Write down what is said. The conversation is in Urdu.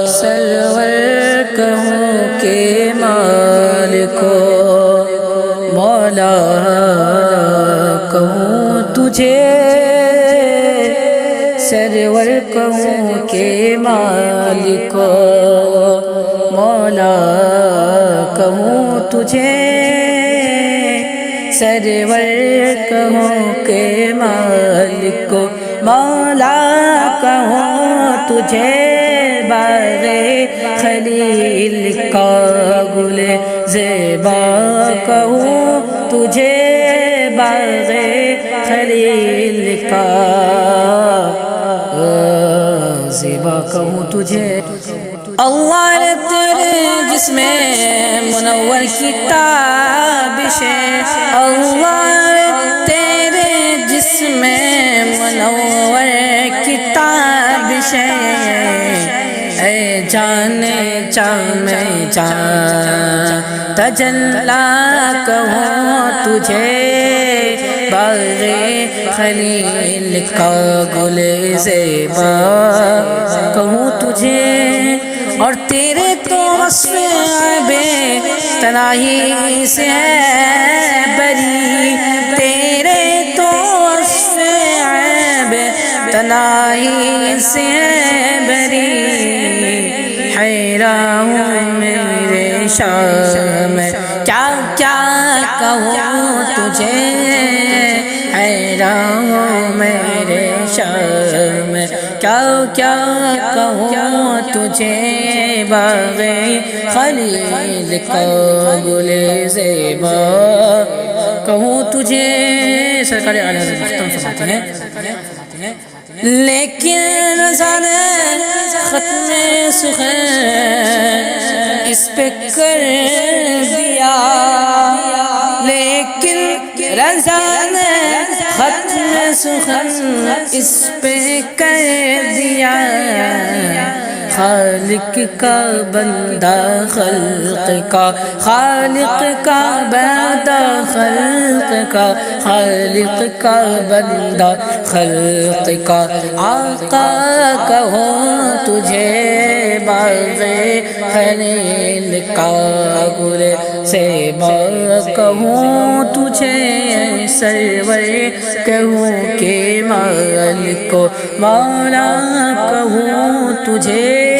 سرور کہوں کہ مالکو مولا کہوں تجھے، سرور کہوں کہ مالکو مولا کہوں تجھے، سرور کہوں کہ مالکو مولا کہوں تجھے، باغ خلیل کا گل زیبا کہوں تجھے، باغ خلیل کا زیبا کہوں تجھے۔ اللہ نے تیرے جسم منور کی تابش ہے، اللہ نے تیرے جسم منور کی تابش ہے، اے جان چاہ میں جان تجلا کہوں تجھے، باغ خلیل کا گل زیبا کہوں تجھے، اور تیرے تو وصف عیب تنہائی سے ہے بری، تیرے تو وصف عیب تنہائی سے ہے بری، حیران ہوں میرے شام کیا کیا کہوں تجھے، حیران ہوں میرے شام کیا کیا کہوں تجھے، باغ خلیل کا گل زیبا کہوں تجھے۔ سرکار اعلی حضرت مختم فرماتے ہیں، لیکن رضا نے ختم سخن اس پہ کر دیا، لیکن رضا نے ختم سخن اس پہ کر دیا، خالق کا بندہ خلق کا، خالق کا بندہ خلق کا، خالق کا بندہ خلق کا، آقا کہوں تجھے، باغ خلیل کا گل زیبا کہوں تجھے، سرور کہوں کہ مالکو مولا کہوں تجھے۔